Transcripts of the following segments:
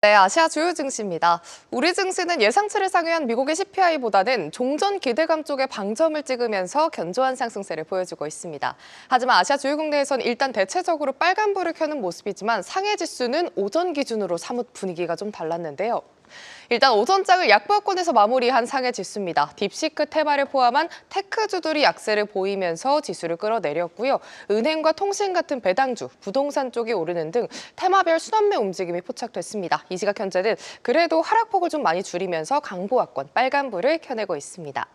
네, 아시아 주요 증시입니다. 우리 증시는 예상치를 상회한 미국의 CPI보다는 종전 기대감 쪽에 방점을 찍으면서 견조한 상승세를 보여주고 있습니다. 하지만 아시아 주요 국내에선 일단 대체적으로 빨간불을 켜는 모습이지만 상해 지수는 오전 기준으로 사뭇 분위기가 좀 달랐는데요. 일단 오전장을 약보합권에서 마무리한 상해 지수입니다. 딥시크 테마를 포함한 테크주들이 약세를 보이면서 지수를 끌어내렸고요. 은행과 통신 같은 배당주, 부동산 쪽이 오르는 등 테마별 순환매 움직임이 포착됐습니다. 이 시각 현재는 그래도 하락폭을 좀 많이 줄이면서 강보합권 빨간불을 켜내고 있습니다.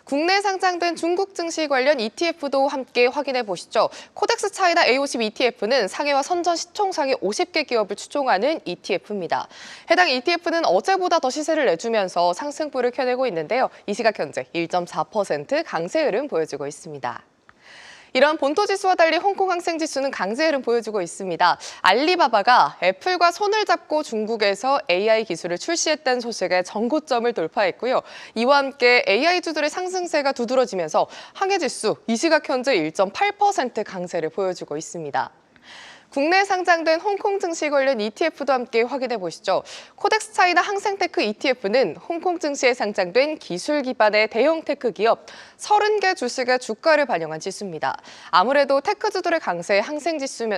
국내 상장된 중국 증시 관련 ETF도 함께 확인해 보시죠. 코덱스 차이나 A50 ETF는 상해와 선전 시총상위 50개 기업을 추종하는 ETF입니다. 해당 ETF는 어제보다 더 시세를 내주면서 상승폭을 켜내고 있는데요. 이 시각 현재 1.4% 강세 흐름 보여주고 있습니다. 이런 본토지수와 달리 홍콩 항생지수는 강세 흐름 보여주고 있습니다. 알리바바가 애플과 손을 잡고 중국에서 AI 기술을 출시했다는 소식에 전고점을 돌파했고요. 이와 함께 AI주들의 상승세가 두드러지면서 항해지수 이 시각 현재 1.8% 강세를 보여주고 있습니다. 국내 상장된 홍콩 증시 관련 ETF도 함께 확인해 보시죠. 코덱스 차이나 항생테크 ETF는 홍콩 증시에 상장된 기술 기반의 대형 테크 기업 30개 주식의 주가를 반영한 지수입니다. 아무래도 테크주들의 강세에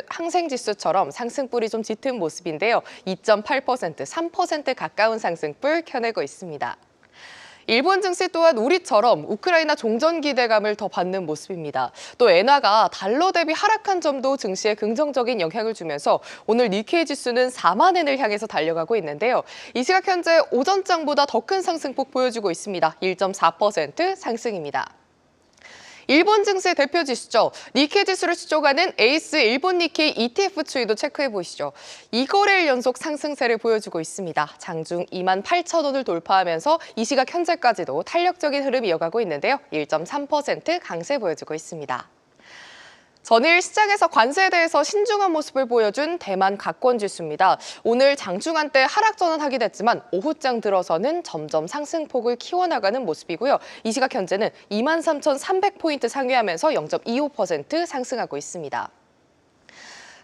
항생지수처럼 상승불이 좀 짙은 모습인데요. 2.8%, 3% 가까운 상승불 켜내고 있습니다. 일본 증시 또한 우리처럼 우크라이나 종전 기대감을 더 받는 모습입니다. 또 엔화가 달러 대비 하락한 점도 증시에 긍정적인 영향을 주면서 오늘 니케이 지수는 4만 엔을 향해서 달려가고 있는데요. 이 시각 현재 오전장보다 더 큰 상승폭 보여주고 있습니다. 1.4% 상승입니다. 일본 증시의 대표 지수죠. 니케이 지수를 추종하는 에이스 일본 니케이 ETF 추이도 체크해 보시죠. 2거래일 연속 상승세를 보여주고 있습니다. 장중 2만 8천 원을 돌파하면서 이 시각 현재까지도 탄력적인 흐름이 이어가고 있는데요. 1.3% 강세 보여주고 있습니다. 전일 시장에서 관세에 대해서 신중한 모습을 보여준 대만 가권지수입니다. 오늘 장중한 때 하락 전환하긴 했지만 오후장 들어서는 점점 상승폭을 키워나가는 모습이고요. 이 시각 현재는 23,300포인트 상회하면서 0.25% 상승하고 있습니다.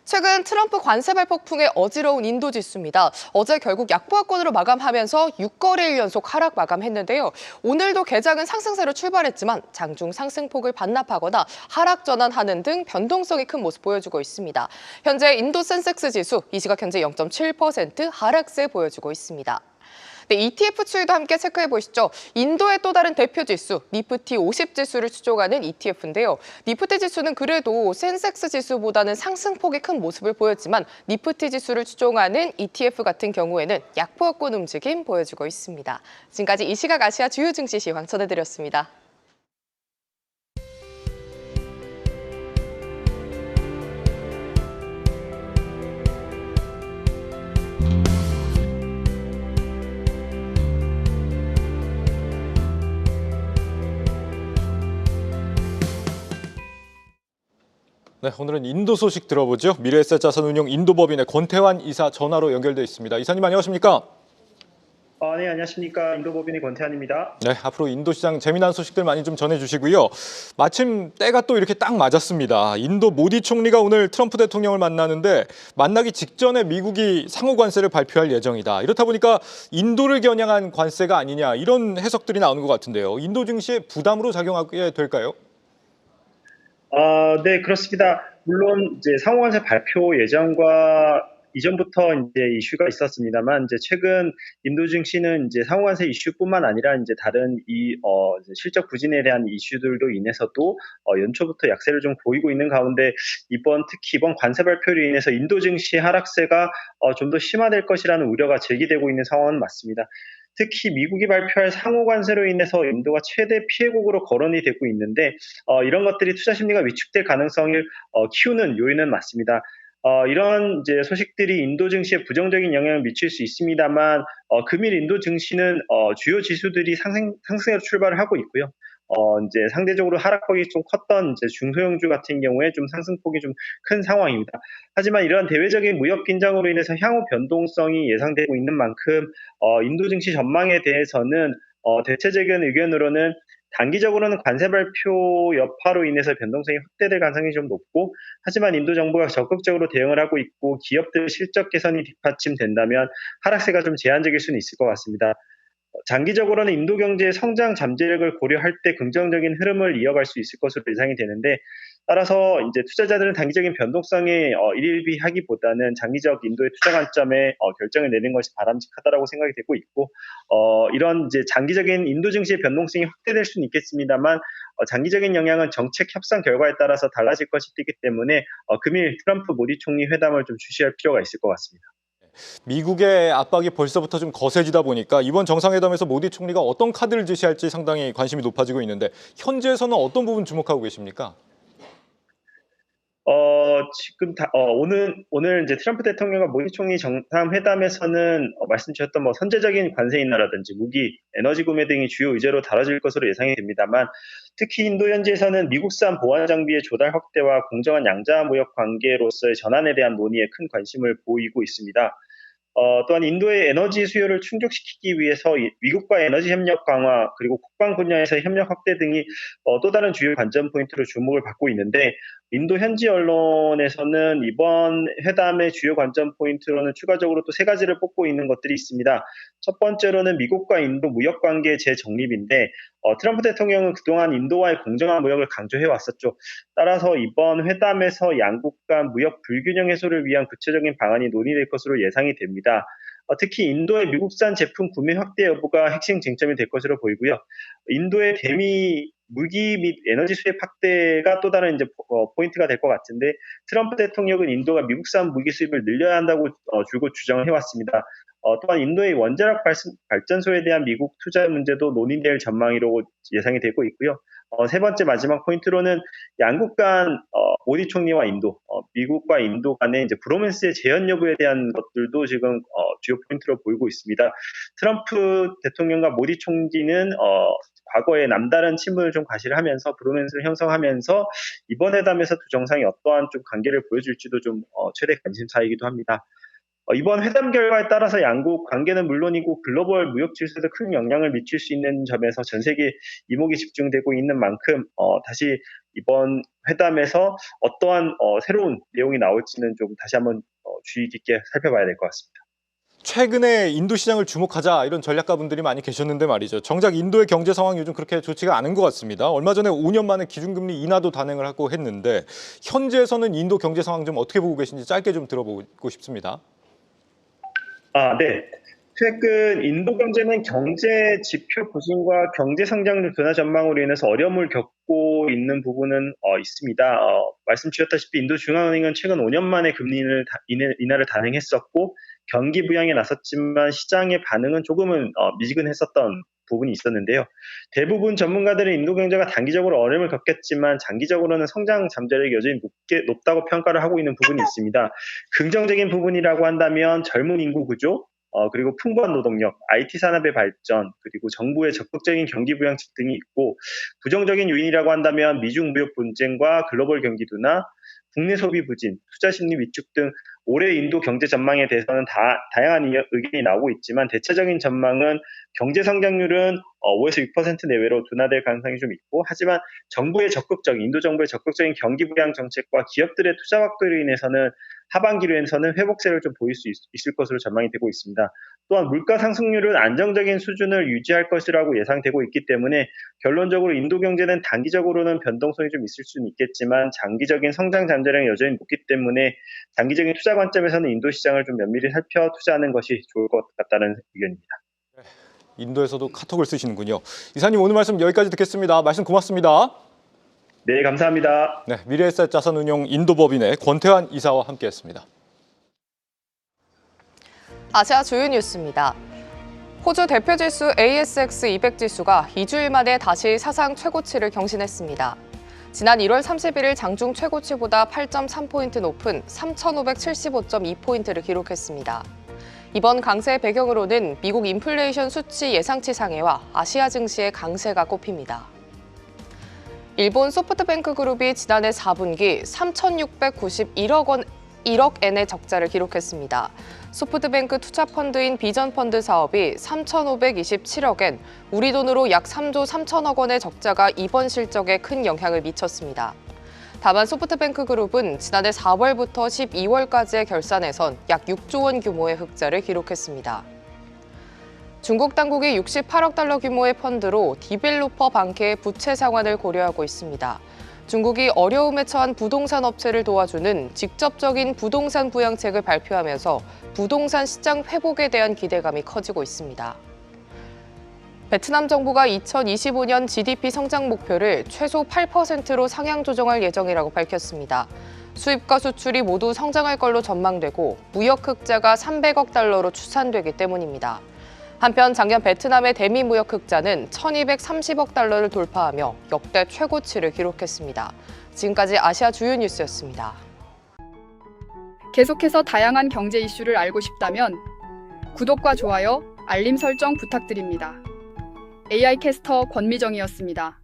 최근 트럼프 관세발 폭풍에 어지러운 인도 지수입니다. 어제 결국 약보합권으로 마감하면서 6거래일 연속 하락 마감했는데요. 오늘도 개장은 상승세로 출발했지만 장중 상승폭을 반납하거나 하락 전환하는 등 변동성이 큰 모습 보여주고 있습니다. 현재 인도 센섹스 지수 이 시각 현재 0.7% 하락세 보여주고 있습니다. 네, ETF 추이도 함께 체크해 보시죠. 인도의 또 다른 대표 지수, 니프티 50 지수를 추종하는 ETF인데요. 니프티 지수는 그래도 센섹스 지수보다는 상승폭이 큰 모습을 보였지만 니프티 지수를 추종하는 ETF 같은 경우에는 약보합권 움직임 보여주고 있습니다. 지금까지 이 시각 아시아 주요 증시 시황 전해드렸습니다. 네, 오늘은 인도 소식 들어보죠. 미래에셋자산운용 인도법인의 권태환 이사 전화로 연결돼 있습니다. 이사님 안녕하십니까? 네, 안녕하십니까. 인도법인의 권태환입니다. 네, 앞으로 인도 시장 재미난 소식들 많이 좀 전해주시고요. 마침 때가 또 이렇게 딱 맞았습니다. 인도 모디 총리가 오늘 트럼프 대통령을 만나는데 만나기 직전에 미국이 상호 관세를 발표할 예정이다. 이렇다 보니까 인도를 겨냥한 관세가 아니냐 이런 해석들이 나오는 것 같은데요. 인도 증시에 부담으로 작용하게 될까요? 네, 그렇습니다. 물론 이제 상호관세 발표 예정과 이전부터 이제 이슈가 있었습니다만, 이제 최근 인도 증시는 이제 상호관세 이슈뿐만 아니라 이제 다른 이제 실적 부진에 대한 이슈들도 인해서도 연초부터 약세를 좀 보이고 있는 가운데 특히 이번 관세 발표로 인해서 인도 증시 하락세가 좀 더 심화될 것이라는 우려가 제기되고 있는 상황은 맞습니다. 특히 미국이 발표할 상호 관세로 인해서 인도가 최대 피해국으로 거론이 되고 있는데 이런 것들이 투자 심리가 위축될 가능성을 키우는 요인은 맞습니다. 이런 이제 소식들이 인도 증시에 부정적인 영향을 미칠 수 있습니다만 금일 인도 증시는 주요 지수들이 상승으로 출발을 하고 있고요. 이제 상대적으로 하락폭이 좀 컸던 이제 중소형주 같은 경우에 좀 상승폭이 좀 큰 상황입니다. 하지만 이러한 대외적인 무역 긴장으로 인해서 향후 변동성이 예상되고 있는 만큼 인도 증시 전망에 대해서는 대체적인 의견으로는 단기적으로는 관세 발표 여파로 인해서 변동성이 확대될 가능성이 좀 높고, 하지만 인도 정부가 적극적으로 대응을 하고 있고 기업들 실적 개선이 뒷받침된다면 하락세가 좀 제한적일 수는 있을 것 같습니다. 장기적으로는 인도 경제의 성장 잠재력을 고려할 때 긍정적인 흐름을 이어갈 수 있을 것으로 예상이 되는데, 따라서 이제 투자자들은 단기적인 변동성에 일일비하기보다는 장기적 인도의 투자 관점에 결정을 내는 것이 바람직하다라고 생각이 되고 있고, 이런 이제 장기적인 인도 증시의 변동성이 확대될 수는 있겠습니다만, 장기적인 영향은 정책 협상 결과에 따라서 달라질 것이기 때문에 금일 트럼프 모디 총리 회담을 좀 주시할 필요가 있을 것 같습니다. 미국의 압박이 벌써부터 좀 거세지다 보니까 이번 정상회담에서 모디 총리가 어떤 카드를 제시할지 상당히 관심이 높아지고 있는데 현지에서는 어떤 부분 주목하고 계십니까? 지금 오늘 이제 트럼프 대통령과 모디 총리 정상회담에서는 말씀 주셨던 선제적인 관세 인하라든지 무기, 에너지 구매 등이 주요 의제로 다뤄질 것으로 예상이 됩니다만, 특히 인도 현지에서는 미국산 보안 장비의 조달 확대와 공정한 양자 무역 관계로서의 전환에 대한 논의에 큰 관심을 보이고 있습니다. 또한 인도의 에너지 수요를 충족시키기 위해서 미국과 에너지 협력 강화, 그리고 국방 분야에서 협력 확대 등이 또 다른 주요 관전 포인트로 주목을 받고 있는데, 인도 현지 언론에서는 이번 회담의 주요 관전 포인트로는 추가적으로 또 3가지를 뽑고 있는 것들이 있습니다. 첫 번째로는 미국과 인도 무역 관계 재정립인데, 트럼프 대통령은 그동안 인도와의 공정한 무역을 강조해 왔었죠. 따라서 이번 회담에서 양국 간 무역 불균형 해소를 위한 구체적인 방안이 논의될 것으로 예상이 됩니다. 특히 인도의 미국산 제품 구매 확대 여부가 핵심 쟁점이 될 것으로 보이고요. 인도의 대미 무기 및 에너지 수입 확대가 또 다른 이제 포인트가 될 것 같은데, 트럼프 대통령은 인도가 미국산 무기 수입을 늘려야 한다고 줄곧 주장을 해왔습니다. 또한 인도의 원자력 발전소에 대한 미국 투자 문제도 논의될 전망이라고 예상이 되고 있고요. 세 번째 마지막 포인트로는 양국 간 모디 총리와 인도, 미국과 인도 간의 이제 브로맨스의 재현 여부에 대한 것들도 지금 주요 포인트로 보이고 있습니다. 트럼프 대통령과 모디 총리는 과거에 남다른 친분을 좀 과시를 하면서 브로맨스를 형성하면서 이번 회담에서 두 정상이 어떠한 좀 관계를 보여줄지도 좀 최대 관심사이기도 합니다. 이번 회담 결과에 따라서 양국 관계는 물론이고 글로벌 무역 질서에도 큰 영향을 미칠 수 있는 점에서 전 세계 이목이 집중되고 있는 만큼 다시 이번 회담에서 어떠한 새로운 내용이 나올지는 좀 다시 한번 주의 깊게 살펴봐야 될 것 같습니다. 최근에 인도 시장을 주목하자 이런 전략가분들이 많이 계셨는데 말이죠. 정작 인도의 경제 상황이 요즘 그렇게 좋지가 않은 것 같습니다. 얼마 전에 5년 만에 기준금리 인하도 단행을 하고 했는데 현지에서는 인도 경제 상황 좀 어떻게 보고 계신지 짧게 좀 들어보고 싶습니다. 네. 최근 인도 경제는 경제 지표 부진과 경제 성장률 둔화 전망으로 인해서 어려움을 겪고 있는 부분은 있습니다. 말씀 주셨다시피 인도 중앙은행은 최근 5년 만에 금리 인하를 단행했었고 경기 부양에 나섰지만 시장의 반응은 조금은 미지근했었던 부분이 있었는데요. 대부분 전문가들은 인도 경제가 단기적으로 어려움을 겪겠지만 장기적으로는 성장 잠재력이 여전히 높다고 평가를 하고 있는 부분이 있습니다. 긍정적인 부분이라고 한다면 젊은 인구 구조, 그리고 풍부한 노동력, IT 산업의 발전, 그리고 정부의 적극적인 경기 부양책 등이 있고, 부정적인 요인이라고 한다면 미중 무역 분쟁과 글로벌 경기 둔화, 국내 소비 부진, 투자 심리 위축 등 올해 인도 경제 전망에 대해서는 다양한 의견이 나오고 있지만 대체적인 전망은 경제 성장률은 5에서 6% 내외로 둔화될 가능성이 좀 있고, 하지만 인도 정부의 적극적인 경기 부양 정책과 기업들의 투자 확대로 인해서는 하반기로에서는 회복세를 좀 보일 수 있을 것으로 전망이 되고 있습니다. 또한 물가 상승률은 안정적인 수준을 유지할 것이라고 예상되고 있기 때문에 결론적으로 인도 경제는 단기적으로는 변동성이 좀 있을 수는 있겠지만 장기적인 성장 잠재력이 여전히 높기 때문에 장기적인 투자 관점에서는 인도 시장을 좀 면밀히 살펴 투자하는 것이 좋을 것 같다는 의견입니다. 인도에서도 카톡을 쓰시는군요. 이사님 오늘 말씀 여기까지 듣겠습니다. 말씀 고맙습니다. 네, 감사합니다. 네, 미래에셋 자산운용 인도법인의 권태환 이사와 함께했습니다. 아시아 주요 뉴스입니다. 호주 대표지수 ASX 200 지수가 2주일 만에 다시 사상 최고치를 경신했습니다. 지난 1월 31일 장중 최고치보다 8.3포인트 높은 3,575.2포인트를 기록했습니다. 이번 강세의 배경으로는 미국 인플레이션 수치 예상치 상회와 아시아 증시의 강세가 꼽힙니다. 일본 소프트뱅크 그룹이 지난해 4분기 3,691억 원 11억 엔의 적자를 기록했습니다. 소프트뱅크 투자펀드인 비전펀드 사업이 3,527억 엔, 우리 돈으로 약 3조 3천억 원의 적자가 이번 실적에 큰 영향을 미쳤습니다. 다만 소프트뱅크 그룹은 지난해 4월부터 12월까지의 결산에선 약 6조 원 규모의 흑자를 기록했습니다. 중국 당국이 68억 달러 규모의 펀드로 디벨로퍼 방케의 부채 상환을 고려하고 있습니다. 중국이 어려움에 처한 부동산 업체를 도와주는 직접적인 부동산 부양책을 발표하면서 부동산 시장 회복에 대한 기대감이 커지고 있습니다. 베트남 정부가 2025년 GDP 성장 목표를 최소 8%로 상향 조정할 예정이라고 밝혔습니다. 수입과 수출이 모두 성장할 걸로 전망되고 무역 흑자가 300억 달러로 추산되기 때문입니다. 한편 작년 베트남의 대미 무역 흑자는 1,230억 달러를 돌파하며 역대 최고치를 기록했습니다. 지금까지 아시아 주요 뉴스였습니다. 계속해서 다양한 경제 이슈를 알고 싶다면 구독과 좋아요, 알림 설정 부탁드립니다. AI 캐스터 권미정이었습니다.